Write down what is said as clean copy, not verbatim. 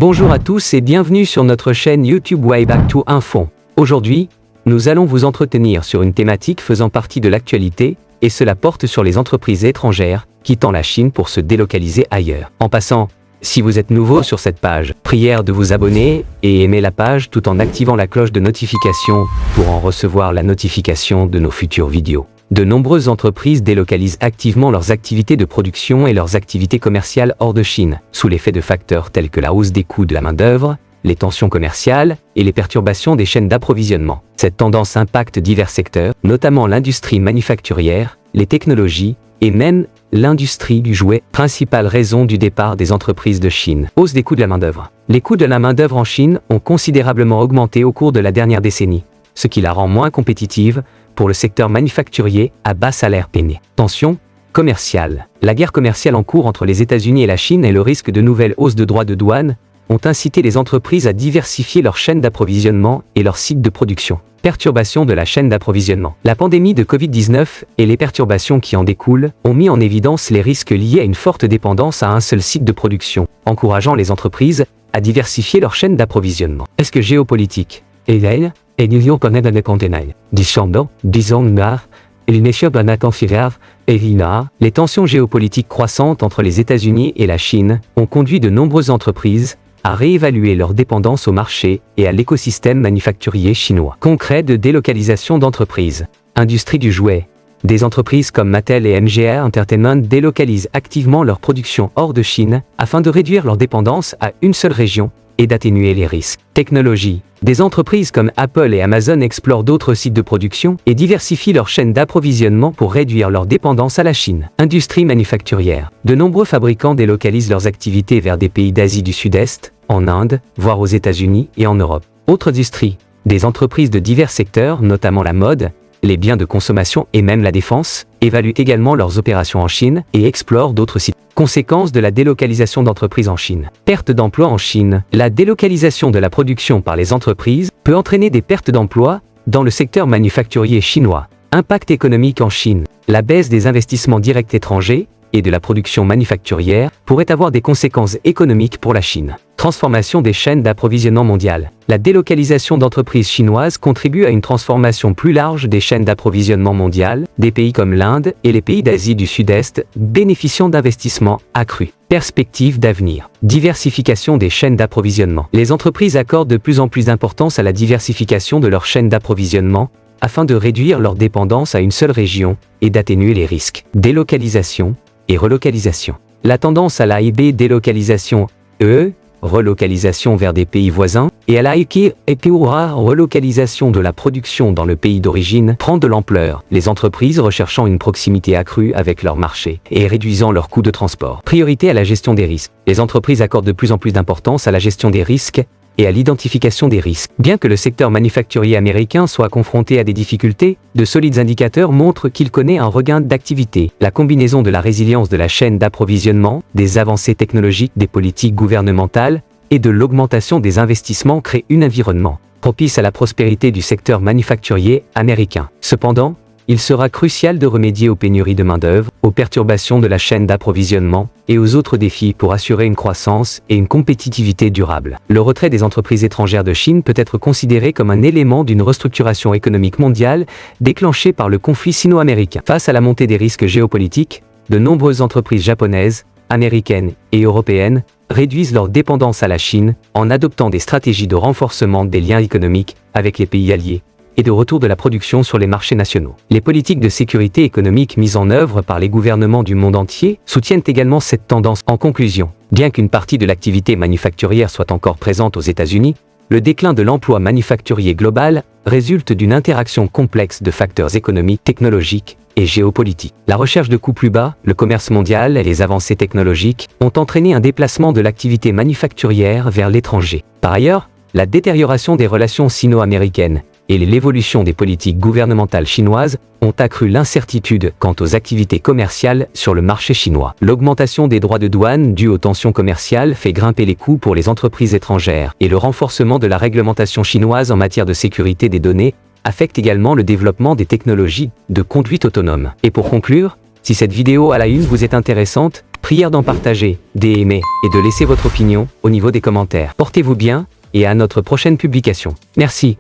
Bonjour à tous et bienvenue sur notre chaîne YouTube WayBack2Info. Aujourd'hui, nous allons vous entretenir sur une thématique faisant partie de l'actualité, et cela porte sur les entreprises étrangères quittant la Chine pour se délocaliser ailleurs. En passant, si vous êtes nouveau sur cette page, prière de vous abonner et aimer la page tout en activant la cloche de notification pour en recevoir la notification de nos futures vidéos. De nombreuses entreprises délocalisent activement leurs activités de production et leurs activités commerciales hors de Chine, sous l'effet de facteurs tels que la hausse des coûts de la main-d'œuvre, les tensions commerciales et les perturbations des chaînes d'approvisionnement. Cette tendance impacte divers secteurs, notamment l'industrie manufacturière, les technologies et même l'industrie du jouet, principale raison du départ des entreprises de Chine. Hausse des coûts de la main-d'œuvre. Les coûts de la main-d'œuvre en Chine ont considérablement augmenté au cours de la dernière décennie, ce qui la rend moins compétitive pour le secteur manufacturier à bas salaire peiné. Tension commerciale. La guerre commerciale en cours entre les États-Unis et la Chine et le risque de nouvelles hausses de droits de douane ont incité les entreprises à diversifier leurs chaînes d'approvisionnement et leurs sites de production. Perturbation de la chaîne d'approvisionnement. La pandémie de Covid-19 et les perturbations qui en découlent ont mis en évidence les risques liés à une forte dépendance à un seul site de production, encourageant les entreprises à diversifier leur chaîne d'approvisionnement. Est-ce que géopolitique et l'Union connaît des conteneurs. Les tensions géopolitiques croissantes entre les États-Unis et la Chine ont conduit de nombreuses entreprises à réévaluer leur dépendance au marché et à l'écosystème manufacturier chinois. Concret de délocalisation d'entreprises. Industrie du jouet. Des entreprises comme Mattel et MGR Entertainment délocalisent activement leur production hors de Chine afin de réduire leur dépendance à une seule région et d'atténuer les risques. Technologie. Des entreprises comme Apple et Amazon explorent d'autres sites de production et diversifient leur chaîne d'approvisionnement pour réduire leur dépendance à la Chine. Industrie manufacturière. De nombreux fabricants délocalisent leurs activités vers des pays d'Asie du Sud-Est, en Inde, voire aux États-Unis et en Europe. Autre industrie. Des entreprises de divers secteurs, notamment la mode, les biens de consommation et même la défense, évaluent également leurs opérations en Chine et explorent d'autres sites. Conséquences de la délocalisation d'entreprises en Chine. Perte d'emplois en Chine. La délocalisation de la production par les entreprises peut entraîner des pertes d'emplois dans le secteur manufacturier chinois. Impact économique en Chine. La baisse des investissements directs étrangers et de la production manufacturière pourrait avoir des conséquences économiques pour la Chine. Transformation des chaînes d'approvisionnement mondiales. La délocalisation d'entreprises chinoises contribue à une transformation plus large des chaînes d'approvisionnement mondiales, des pays comme l'Inde et les pays d'Asie du Sud-Est bénéficiant d'investissements accrus. Perspectives d'avenir. Diversification des chaînes d'approvisionnement. Les entreprises accordent de plus en plus d'importance à la diversification de leurs chaînes d'approvisionnement afin de réduire leur dépendance à une seule région et d'atténuer les risques. Délocalisation et relocalisation. La tendance à la délocalisation, relocalisation vers des pays voisins, et à la relocalisation de la production dans le pays d'origine prend de l'ampleur, les entreprises recherchant une proximité accrue avec leur marché et réduisant leurs coûts de transport. Priorité à la gestion des risques. Les entreprises accordent de plus en plus d'importance à la gestion des risques et à l'identification des risques. Bien que le secteur manufacturier américain soit confronté à des difficultés, de solides indicateurs montrent qu'il connaît un regain d'activité. La combinaison de la résilience de la chaîne d'approvisionnement, des avancées technologiques, des politiques gouvernementales et de l'augmentation des investissements crée un environnement propice à la prospérité du secteur manufacturier américain. Cependant, il sera crucial de remédier aux pénuries de main-d'œuvre, aux perturbations de la chaîne d'approvisionnement et aux autres défis pour assurer une croissance et une compétitivité durable. Le retrait des entreprises étrangères de Chine peut être considéré comme un élément d'une restructuration économique mondiale déclenchée par le conflit sino-américain. Face à la montée des risques géopolitiques, de nombreuses entreprises japonaises, américaines et européennes réduisent leur dépendance à la Chine en adoptant des stratégies de renforcement des liens économiques avec les pays alliés et de retour de la production sur les marchés nationaux. Les politiques de sécurité économique mises en œuvre par les gouvernements du monde entier soutiennent également cette tendance. En conclusion, bien qu'une partie de l'activité manufacturière soit encore présente aux États-Unis, le déclin de l'emploi manufacturier global résulte d'une interaction complexe de facteurs économiques, technologiques et géopolitiques. La recherche de coûts plus bas, le commerce mondial et les avancées technologiques ont entraîné un déplacement de l'activité manufacturière vers l'étranger. Par ailleurs, la détérioration des relations sino-américaines et l'évolution des politiques gouvernementales chinoises ont accru l'incertitude quant aux activités commerciales sur le marché chinois. L'augmentation des droits de douane due aux tensions commerciales fait grimper les coûts pour les entreprises étrangères et le renforcement de la réglementation chinoise en matière de sécurité des données affecte également le développement des technologies de conduite autonome. Et pour conclure, si cette vidéo à la une vous est intéressante, Prière d'en partager, d'aimer et de laisser votre opinion au niveau des commentaires. Portez-vous bien et à notre prochaine publication. Merci.